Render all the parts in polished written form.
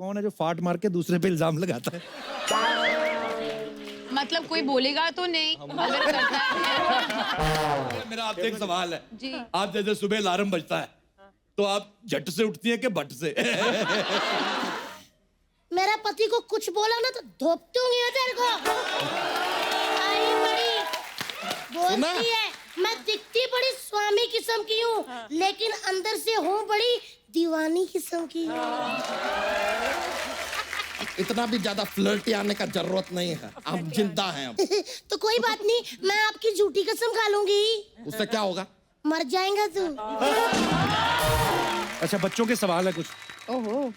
कौन है जो फाट मार के दूसरे पे इल्जाम लगाता है? मतलब कोई बोलेगा तो नहीं अगर करता है। मेरा आपसे एक सवाल है जी। आप जैसे सुबह अलार्म बजता है तो आप झट से उठती हैं कि बट से? मेरा पति को कुछ बोला ना तो धोप दूंगी तेरे को। आई बड़ी बोलती है मैं दिखती बड़ी स्वामी किस्म की हूँ लेकिन अंदर से हूँ बड़ी दीवानी किस्म की। इतना भी ज्यादा फ्लर्टी आने का जरूरत नहीं है, हम जिंदा हैं अब। तो कोई बात नहीं, मैं आपकी झूठी कसम खा लूंगी। उससे क्या होगा? मर जाएगा तू। अच्छा बच्चों के सवाल है कुछ। ओहो।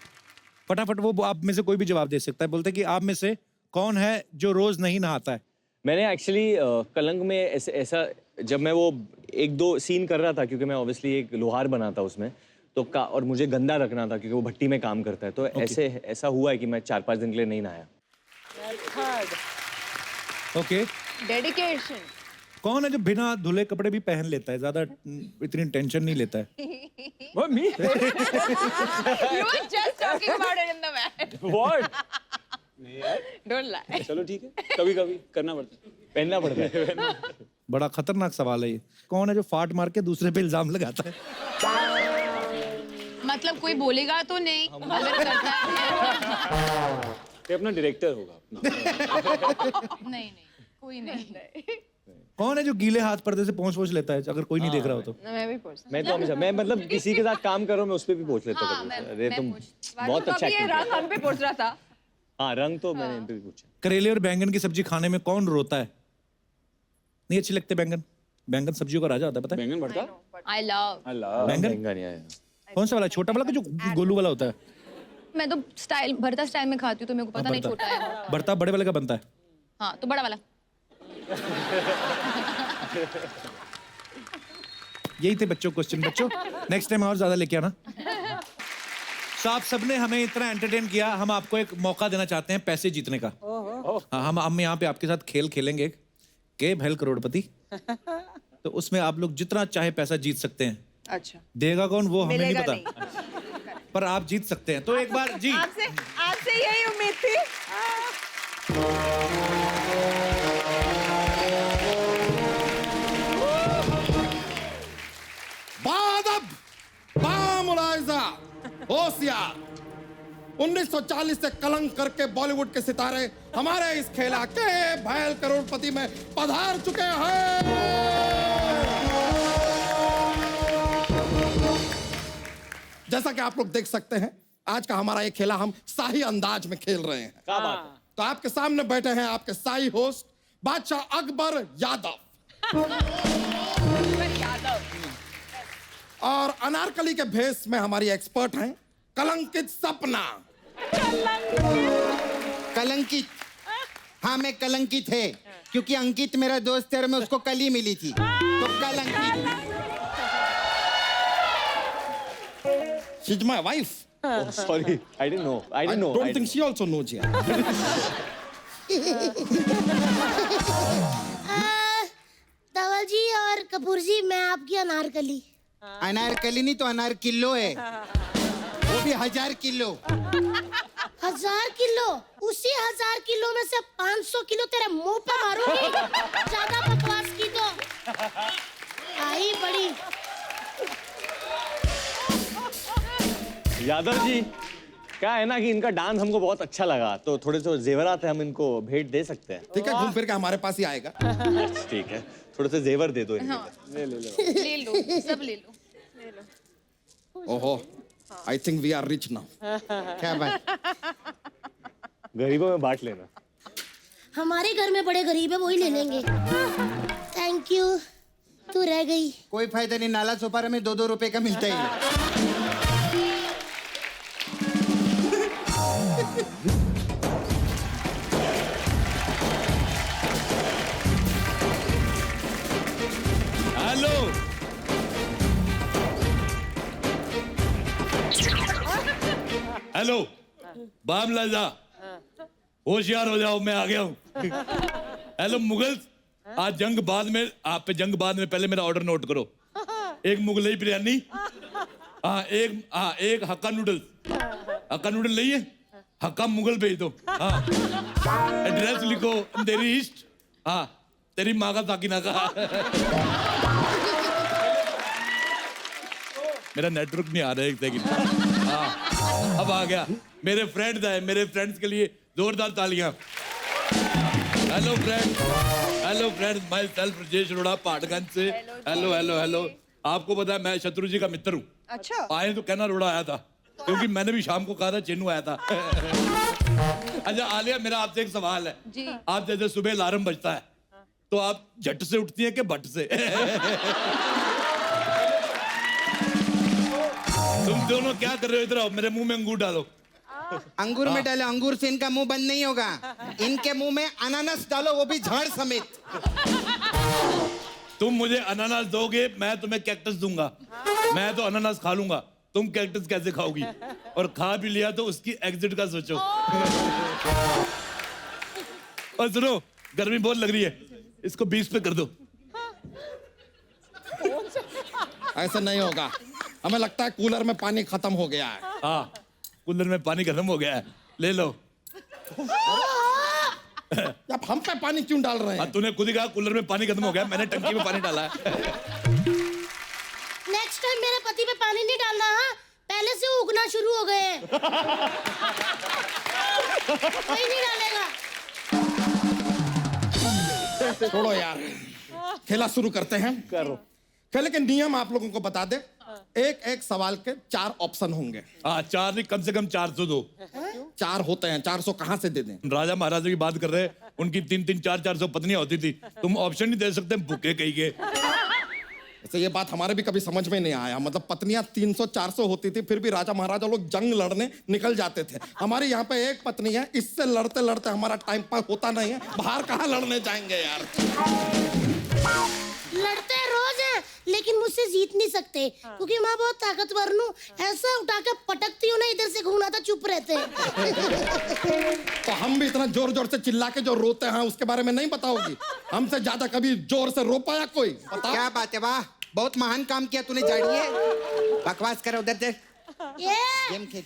फटाफट वो आप में से कोई भी जवाब दे सकता है। बोलते हैं कि आप में से कौन है जो रोज नहीं नहाता है? मैंने एक्चुअली कलंक में ऐसा जब मैं वो एक दो सीन कर रहा था क्योंकि मैं ऑब्वियसली एक लोहार बना था उसमें तो और मुझे गंदा रखना था क्योंकि वो भट्टी में काम करता है तो ऐसा हुआ है कि मैं 4-5 दिन के लिए नहीं नहाया। ओके। डेडिकेशन। कौन है जो बिना धुले कपड़े भी पहन लेता है, ज्यादा इतनी टेंशन नहीं लेता है? What, me? You were just talking about it in the van. What? Don't lie. चलो ठीक है, कभी कभी करना पड़ता है, पहनना पड़ता है। बड़ा खतरनाक सवाल है ये। कौन है जो फाट मार के दूसरे पे इल्जाम लगाता है? मतलब कोई बोलेगा तो नहीं अगर करता है। ये अपना डायरेक्टर होगा अपना। नहीं कोई नहीं। कौन है जो गीले हाथ पर्दे से पोंछ लेता है अगर कोई नहीं देख रहा हो तो? मैं भी पूछ। मैं तो हमेशा मैं मतलब किसी के साथ काम कर रहा हूँ मैं उस पर भी पूछ लेता हूँ। अरे तुम बहुत अच्छा ये रंग हम पे पूछ रहा था। हाँ रंग तो मैंने इन पे भी पूछा। करेले और बैंगन की सब्जी खाने में कौन रोता है? नहीं अच्छी लगते बैंगन? बैंगन सब्जियों का राजा होता है, पता है? बैंगन भरता? I love। अल्लाह। बैंगन नहीं आया। कौन सा वाला? छोटा वाला कि जो गोलू वाला होता है? मैं तो स्टाइल भरता स्टाइल में खाती हूँ तो मेरे को पता नहीं छोटा है। भरता बड़े वाले का बनता है। हाँ तो बड़ा वाला। यही थे बच्चों क्वेश्चन। बच्चों नेक्स्ट टाइम और ज्यादा लेके आना। तो आप सबने हमें इतना एंटरटेन किया, हम आपको एक मौका देना चाहते हैं पैसे जीतने का। हाँ हम यहाँ पे आपके साथ खेल खेलेंगे के भैल करोड़पति। तो उसमें आप लोग जितना चाहे पैसा जीत सकते हैं। अच्छा। देगा कौन वो हमें नहीं पता, पर आप जीत सकते हैं। तो एक बार जी आपसे यही उम्मीद थी। बादब, बामुलाइजा, होशियार। 1940 से कलंक करके बॉलीवुड के सितारे हमारे इस खेला के भैल करोड़पति में पधार चुके हैं। जैसा कि आप लोग देख सकते हैं आज का हमारा ये खेला हम शाही अंदाज में खेल रहे हैं। क्या बात है? तो आपके सामने बैठे हैं आपके शाही होस्ट बादशाह अकबर यादव और अनारकली के भेष में हमारी एक्सपर्ट हैं कलंकित सपना। कलंकित? हाँ मैं कलंकित है क्योंकि अंकित मेरा दोस्त है और मैं उसको कल ही मिली थी तो कलंकित। She's my wife. Oh, sorry, I didn't know. I didn't know. Don't think she also knows you. धवल जी और कपूर जी मैं आपकी अनारकली। अनारकली नहीं तो अनार किलो है, वो भी 1000 किलो। 1000 किलो? उसी 1000 किलो में से 500 किलो तेरे मुंह पे मारूंगी। ज्यादा बकवास की तो आई बड़ी। यादव जी क्या है ना कि इनका डांस हमको बहुत अच्छा लगा तो थोड़े से जेवरात है हम इनको भेंट दे सकते हैं। ठीक है घूम फिर के हमारे पास ही आएगा। ठीक है थोड़े से जेवर दे दो इनको। ले लो सब ले लो। ओहो I think we are rich now. क्या बात? गरीबों में बांट लेना। हमारे घर में बड़े गरीब है वही ले लेंगे। Thank you. तू रह गई। कोई फायदा नहीं, नाला सोपारा में 2-2 रुपए का मिलता ही। हेलो हेलो बामलाजा होशियार हो जाओ मैं आ गया हूँ। हेलो मुगल आज जंग बाद में आप पे जंग बाद में पहले मेरा ऑर्डर नोट करो। एक मुगलई बिरयानी, एक हक्का नूडल्स। हक्का नूडल नहीं है हक्का मुगल भेज दो। हाँ एड्रेस लिखो अंधेरी ईस्ट। हाँ तेरी माँ का साकिना का। मेरा नेटवर्क नहीं आ रहा है, एक सेकंड। हाँ अब आ गया। मेरे फ्रेंड्स आए, मेरे फ्रेंड्स के लिए जोरदार तालियां। Hello friends, hello friends, myself Rajesh Arora Patganj से। Hello hello hello. आपको पता है मैं शत्रु जी का मित्र हूँ। अच्छा आए तो कहना अरोड़ा आया था, क्योंकि मैंने भी शाम को कहा था चेन्नू आया था। अच्छा आलिया, मेरा आपसे एक सवाल है जी। आप जैसे सुबह अलार्म बजता है तो आप झट से उठती हैं कि बट से? तुम दोनों क्या कर रहे हो? इधर आओ, मेरे मुंह में अंगूर डालो। अंगूर में डालो, अंगूर से इनका मुंह बंद नहीं होगा। इनके मुंह में अनानास डालो, वो भी झाड़ समेत। तुम मुझे अनानास दोगे, मैं तुम्हें कैक्टस दूंगा। मैं तो अनानास खा लूंगा, तुम कैक्टस कैसे खाओगी? और खा भी लिया तो उसकी एग्जिट का सोचो। और सुनो, गर्मी बहुत लग रही है, इसको 20 पे कर दो। ऐसा नहीं होगा, हमें लगता है कूलर में पानी खत्म हो गया है। हाँ कूलर में पानी खत्म हो गया है, ले लो। अब हम पे पानी क्यों डाल रहे हाँ हैं? तूने खुद ही कहा कूलर में पानी खत्म हो गया, मैंने टंकी में पानी डाला है। नेक्स्ट टाइम मेरे पति पे पानी नहीं डालना। हाँ पहले से उगना शुरू हो गए हैं। कोई नहीं डालेगा। छोड़ो यार, खेला शुरू करते हैं। करो। खेल के नियम आप लोगों को बता दे। एक एक सवाल के 4 ऑप्शन होंगे। हाँ 4 नहीं, कम से कम 400 दो। 4 होते हैं, 400 कहाँ से दे दें? राजा महाराजा की बात कर रहे हैं, उनकी 3-3, 400 पत्नियां होती थी। तुम ऑप्शन नहीं दे सकते, भूखे कहीं के। वैसे ये बात हमारे भी कभी समझ में नहीं आया। मतलब पत्नियां 300-400 होती थी, फिर भी राजा महाराजा लोग जंग लड़ने निकल जाते थे। हमारी यहाँ पे एक पत्नी है, इससे लड़ते लड़ते हमारा टाइम पास होता नहीं है। बाहर कहाँ लड़ने जाएंगे यार? लड़ते रोज हैं, लेकिन मुझसे जीत नहीं सकते, क्योंकि मैं बहुत ताकतवर हूँ। ऐसा उठा के पटकती हूँ ना, इधर से घूमना था, चुप रहते हैं। तो हम भी इतना जोर जोर से चिल्ला के जो रोते हैं उसके बारे में नहीं बताओगी? हमसे ज्यादा कभी जोर से रो पाया कोई? बताओ। क्या बात है, वाह बहुत महान काम किया तूने झाड़िए। बकवास कर, उधर देख। ये गेम खेल।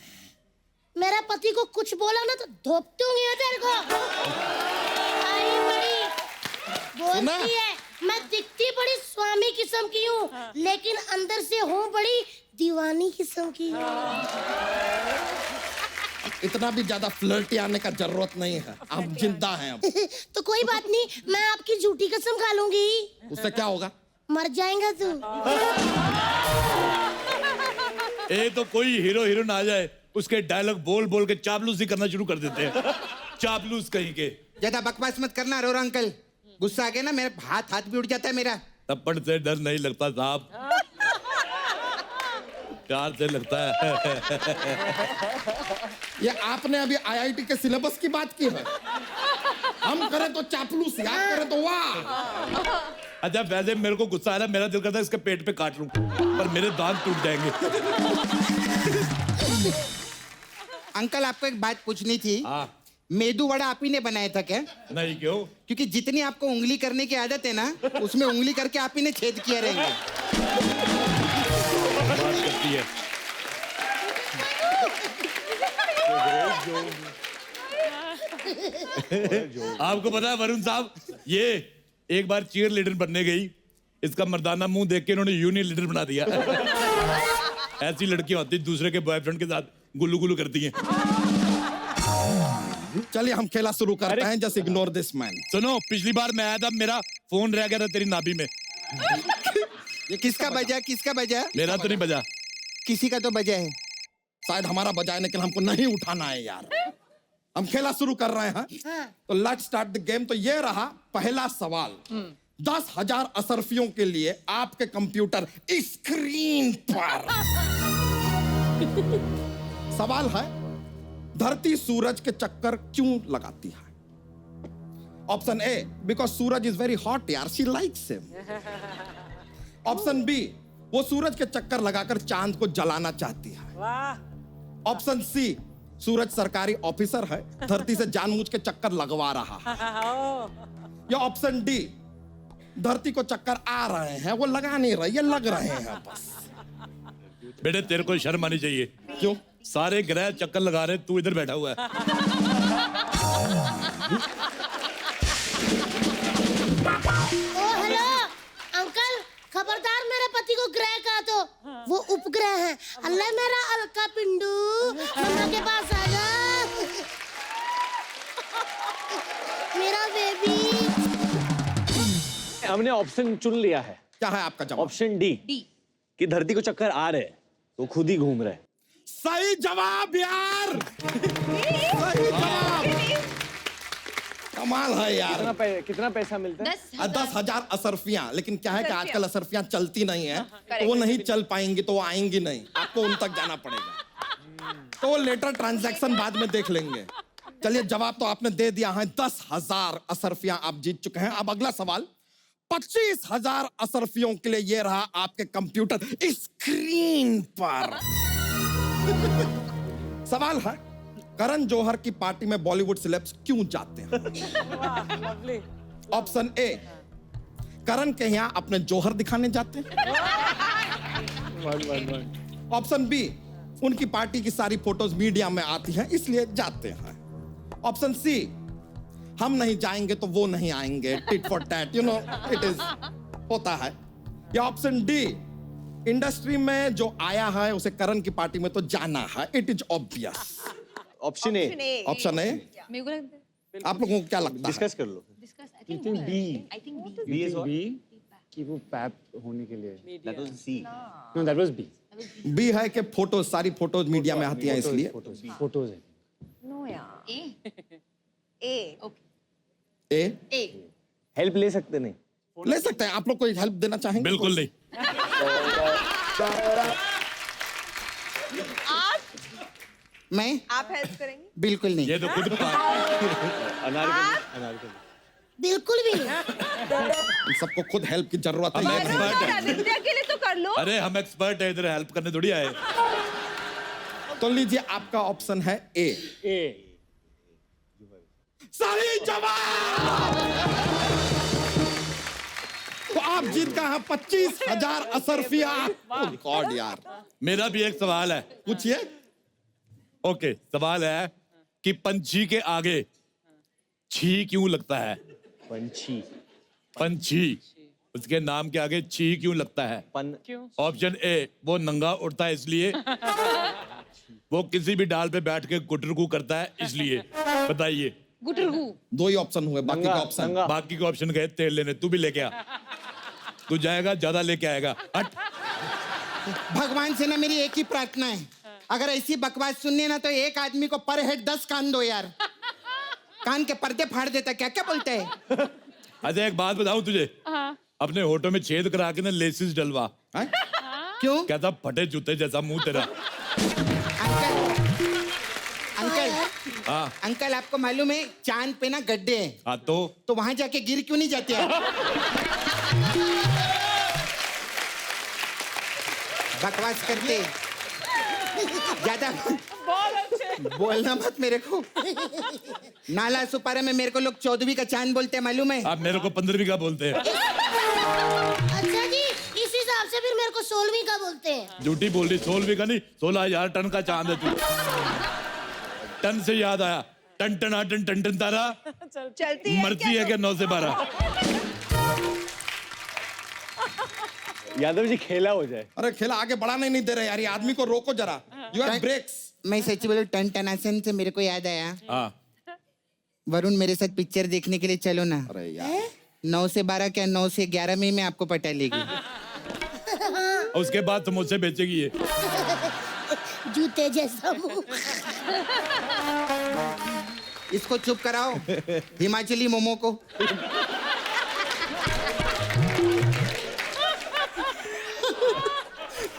मेरा पति को कुछ बोला ना तो धोप दूंगी तेरे को। आई बड़ी बोलती है, मैं दिखती बड़ी स्वामी किस्म की हूँ, लेकिन अंदर से हूँ बड़ी दीवानी किस्म की। इतना भी ज्यादा फ्लर्टी आने का जरूरत नहीं है, आप जिंदा हैं अब। तो कोई बात नहीं, मैं आपकी झूठी कसम खा लूंगी। उससे क्या होगा? मर जाएगा तू। ए तो कोई हीरो हीरोइन आ जाए, उसके डायलॉग बोल बोल के चापलूसी करना शुरू कर देते हैं। चापलूस कहीं के। ज्यादा बकवास मत करना रोरा अंकल, गुस्सा आ गया ना मेरे हाथ भी उड़ जाता है मेरा। थप्पड़ से डर नहीं लगता साहब, प्यार से लगता है। ये आपने अभी आईआईटी के सिलेबस की बात की है। हम करें तो चापलूसी, आप करें तो वाह। अच्छा वैसे मेरे को गुस्सा आ रहा है, मेरा दिल करता है इसके पेट पे काट लूं, पर मेरे दांत टूट जाएंगे। अंकल आपको एक बात पूछनी थी। हाँ मेदू वड़ा आप ही ने बनाया था क्या? नहीं क्यों? क्योंकि जितनी आपको उंगली करने की आदत है ना, उसमें उंगली करके आप ही ने छेद किया रहेंगे। बात करती है। आपको पता है वरुण साहब, ये एक बार चीयर लीडर बनने गई, इसका मर्दाना मुंह देख के इन्होंने यूनियन लीडर बना दिया। ऐसी लड़कियां होती दूसरे के बॉयफ्रेंड के साथ गुल्लू गुल्लू करती हैं। चलिए हम खेला शुरू करते हैं। Just ignore this man. सुनो, पिछली बार मैं आया था, मेरा फोन रह गया था तेरी नाभि में। ये किसका बजा, किसका बजा? मेरा तो नहीं बजा। किसी का तो बजा है। शायद हमारा बजाय, लेकिन हमको नहीं उठाना है यार। हम खेला शुरू कर रहे हैं, तो लेट्स स्टार्ट द गेम। तो ये रहा पहला सवाल। 10,000 असरफियों के लिए आपके कंप्यूटर स्क्रीन पर सवाल है, धरती सूरज के चक्कर क्यों लगाती है? Option A, because suraj is very hot यार, she likes him. Option B, वो सूरज के चक्कर लगाकर चांद को जलाना चाहती है। ऑप्शन सी, सूरज सरकारी ऑफिसर है, धरती से जानबूझ के चक्कर लगवा रहा है। या ऑप्शन डी, धरती को चक्कर आ रहे हैं, वो लगा नहीं रहे, ये लग रहे हैं बस। बेटे तेरे को शर्म आनी चाहिए। क्यों? सारे ग्रह चक्कर लगा रहे, तू इधर बैठा हुआ है। ओ हेलो अंकल, खबरदार मेरे पति को ग्रह कहा तो वो उपग्रह है। अल्लाह मेरा अलका पिंडू, मम्मा के पास आ जा। मेरा बेबी। हमने ऑप्शन चुन लिया है। क्या है आपका जवाब? ऑप्शन डी कि धरती को चक्कर आ रहे हैं, तो खुद ही घूम रहे हैं। सही जवाब यार, सही जवाब। कमाल है यार। कितना पैसा मिलता है? 10,000 असरफियां। लेकिन क्या है कि आजकल असरफियां चलती नहीं है, तो वो नहीं चल पाएंगी, तो वो आएंगी नहीं, आपको उन तक जाना पड़ेगा। तो लेटर ट्रांजैक्शन बाद में देख लेंगे। चलिए, जवाब तो आपने दे दिया है। 10,000 असरफियां आप जीत चुके हैं। अब अगला सवाल 25,000 असरफियों के लिए ये रहा आपके कंप्यूटर स्क्रीन पर। सवाल है, करण जौहर की पार्टी में बॉलीवुड सेलेब्स क्यों जाते हैं? ऑप्शन ए, करण के यहाँ अपने जौहर दिखाने जाते हैं। ऑप्शन बी, उनकी पार्टी की सारी फोटोज मीडिया में आती हैं इसलिए जाते हैं। ऑप्शन सी, हम नहीं जाएंगे तो वो नहीं आएंगे, tit for tat, you know it is होता है। या ऑप्शन डी, इंडस्ट्री में जो आया है उसे करण की पार्टी में तो जाना है, it is obvious. Option A. Option A, मेरे को लगता है आप लोगों को क्या लगता है? डिस्कस कर लो। Discuss. I think B is B कि वो पैप होने के लिए। That was C. No that was B. B है कि फोटो, सारी फोटोज मीडिया में आती हैं इसलिए। फोटोज है। नो यार। ए ओके। ए, हेल्प ले सकते नहीं? ले सकते हैं। आप लोग कोई हेल्प देना चाहेंगे? बिल्कुल नहीं। मैं आप हेल्प करेंगे? बिल्कुल नहीं। ये तो खुद अनारकली। बिल्कुल भी नहीं। इन सबको खुद हेल्प की जरूरत हम है। एक्सपर्ट है। आदित्य के लिए तो कर लो। अरे हम एक्सपर्ट है, इधर हेल्प करने थोड़ी आए। तो लीजिए, आपका ऑप्शन है ए। सही जवाब। तो आप जीत गए हैं 25,000 असरफिया। गॉड यार। मेरा भी एक सवाल है। पूछिए। ओके, सवाल है कि पंछी के आगे छी क्यों लगता है? पंछी। पंछी, उसके नाम के आगे छी क्यों लगता है? ऑप्शन ए, वो नंगा उड़ता है इसलिए। वो किसी भी डाल पे बैठ के गुटरगू करता है इसलिए। बताइए। गुटरगू। दो ही ऑप्शन हुए, बाकी का ऑप्शन। बाकी के ऑप्शन गए तेल लेने। तू भी लेके आ। तू जाएगा, ज्यादा लेके आएगा। हट। भगवान से ना मेरी एक ही प्रार्थना है, अगर ऐसी बकवास सुननी है ना तो एक आदमी को पर हेड 10 कान दो यार। कान के पर्दे फाड़ देता। क्या क्या बोलते हैं? अच्छा, एक बात बताऊं तुझे, अपने होठों में छेद करा के ना लेसिस डलवा। क्यों? कहता फटे जूते जैसा मुंह तेरा। अंकल, हाँ अंकल आपको मालूम है चांद पे ना गड्ढे हैं, हाँ, तो वहां जाके गिर क्यों नहीं जाते आप? बकवास करते ज्यादा बोलना मत मेरे को। नाला सुपारा में मेरे को लोग 14वीं का चांद बोलते हैं, मालूम है? आप मेरे को 15वीं का बोलते हैं। अच्छा जी, इस हिसाब से फिर मेरे को 16वीं का बोलते हैं। झूठी बोल रही। 16वीं का नहीं, 16,000 टन का चांद है तू। टन से याद आया, टन टन टन टन टन तारा चलती है मरती है क्या 9 से 12? यादव जी, खेला हो जाए। अरे खेला आगे बढ़ाने नहीं दे रहे यार, ये आदमी को रोको जरा। You have brakes. मैं सच बोलूं, टन टनासन से मेरे को याद आया, हाँ। वरुण मेरे साथ पिक्चर देखने के लिए चलो ना। अरे यार, 9 से 12 क्या 9 से 11 में मैं आपको पटा लेगी। उसके बाद तुम मुझसे बेचेगी ये। जूते जैसा मुंह। इसको चुप कराओ, हिमाचली मोमो को।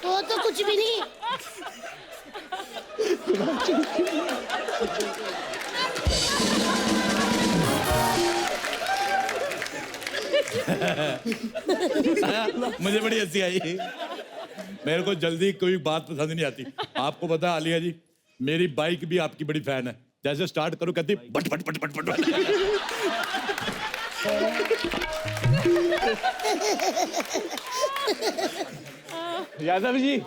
वो तो कुछ भी नहीं। मुझे बड़ी हंसी आई। मेरे को जल्दी कोई बात पसंद नहीं आती। आपको पता है आलिया जी, मेरी बाइक भी आपकी बड़ी फैन है। जैसे स्टार्ट करो कहती but but but but but. Yadav ji,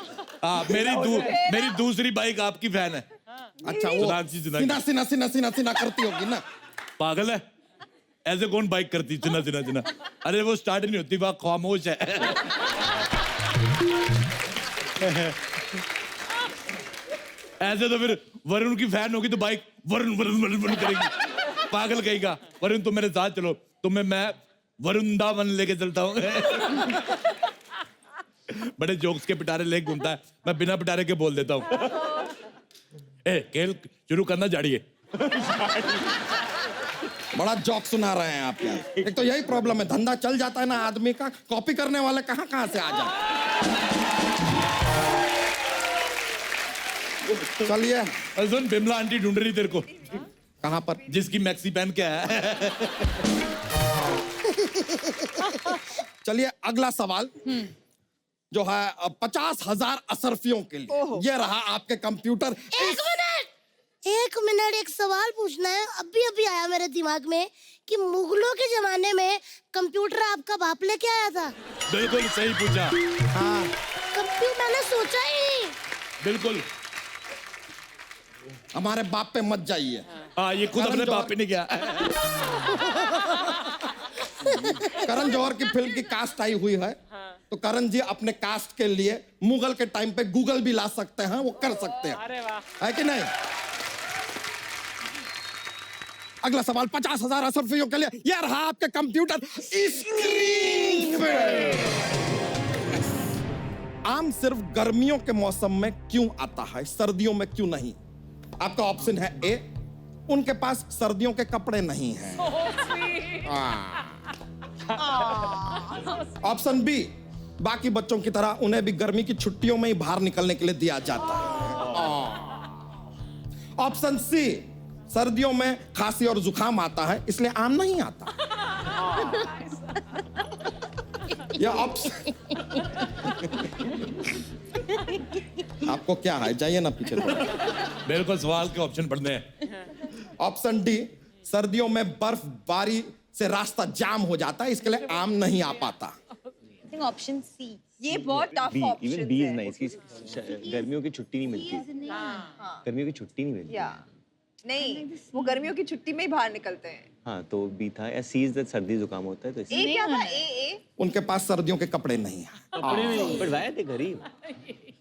हाँ मेरी दूसरी बाइक आपकी फैन है। अच्छा वो सोनाक्षी सिन्हा सीना सीना सीना सीना सीना करती होगी ना। पागल है, ऐसे कौन बाइक करती चिन्ना चिन्ना चिन्ना। अरे वो स्टार्ट नहीं होती, वह खामोश है। ऐसे तो फिर वरुण की फैन होगी तो बाइक वरुण वरुण वरुण वरुण करेगी। पागल कहेगा। वरुण तुम मेरे साथ चलो, तुम्हें मैं वरुंदावन लेके चलता हूँ। बड़े जोक्स के पिटारे लेके घूमता है, मैं बिना पिटारे के बोल देता हूँ। ए खेल शुरू करना जाड़िए। बड़ा जोक सुना रहे हैं आप यार। एक तो यही प्रॉब्लम है, धंधा चल जाता है ना आदमी का, कॉपी करने वाले कहाँ कहाँ से आ जाते। चलिए सुन, बिमला आंटी ढूंढ रही तेरे को। कहाँ पर? जिसकी मैक्सी पहन के है। चलिए अगला सवाल जो है 50,000 असरफियों के लिए। ये रहा आपके कंप्यूटर। एक मिनट, एक सवाल पूछना है। अभी अभी आया मेरे दिमाग में कि मुगलों के जमाने में कंप्यूटर आपका बाप लेके आया था। बिल्कुल सही पूछा। हाँ, कंप्यूटर मैंने सोचा ही नहीं। बिल्कुल। हमारे बाप पे मत जाइए। हाँ, ये खुद अपने बाप पे नहीं गया। करण जौहर की फिल्म की कास्ट आई हुई है, तो करण जी अपने कास्ट के लिए मुगल के टाइम पे गूगल भी ला सकते हैं, वो कर सकते हैं। अरे वाह। है कि नहीं? अगला सवाल 50,000 असरफियों के लिए। यह रहा आपके कंप्यूटर स्क्रीन पे। आम सिर्फ गर्मियों के मौसम में क्यों आता है, सर्दियों में क्यों नहीं? आपका ऑप्शन है ए, उनके पास सर्दियों के कपड़े नहीं हैं। ऑप्शन बी, बाकी बच्चों की तरह उन्हें भी गर्मी की छुट्टियों में ही बाहर निकलने के लिए दिया जाता है। ऑप्शन सी, सर्दियों में खांसी और जुकाम आता है इसलिए आम नहीं आता। यह ऑप्शन आपको क्या है, जाइए ना पीछे। मेरे को सवाल के ऑप्शन पढ़ने हैं। ऑप्शन डी, सर्दियों में बर्फबारी से रास्ता जाम हो जाता है इसके लिए आम नहीं आ पाता। ऑप्शन सी, ये बहुत tough B, option even B is है। नाइस। गर्मियों की छुट्टी नहीं मिलती। गर्मियों की छुट्टी नहीं मिलती। या नहीं, वो गर्मियों की छुट्टी में ही बाहर निकलते हैं। हाँ, तो बी था। या सी इज दैट सर्दी जुकाम होता है तो ए क्या था? ए उनके पास सर्दियों के कपड़े नहीं हैं। बट वाई थे गरीब।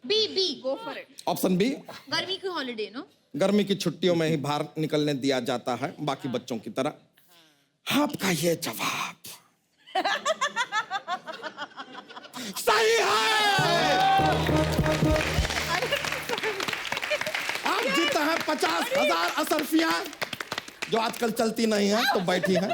B go for it. Option B, गर्मी की हॉलिडे नो। गर्मी की छुट्टियों में ही बाहर निकलने दिया जाता है बाकी बच्चों की तरह। आपका ये जवाब सही है। आप जीते हैं 50,000 असरफियां जो आजकल चलती नहीं है तो बैठी है।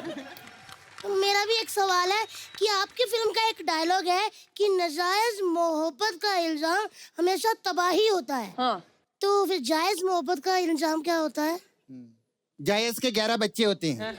मेरा भी एक सवाल है कि आपकी फिल्म का एक डायलॉग है कि नाजायज मोहब्बत का इल्जाम हमेशा तबाही होता है। हाँ। तो फिर जायज मोहब्बत का इल्जाम क्या होता है? जायज के 11 बच्चे होते हैं।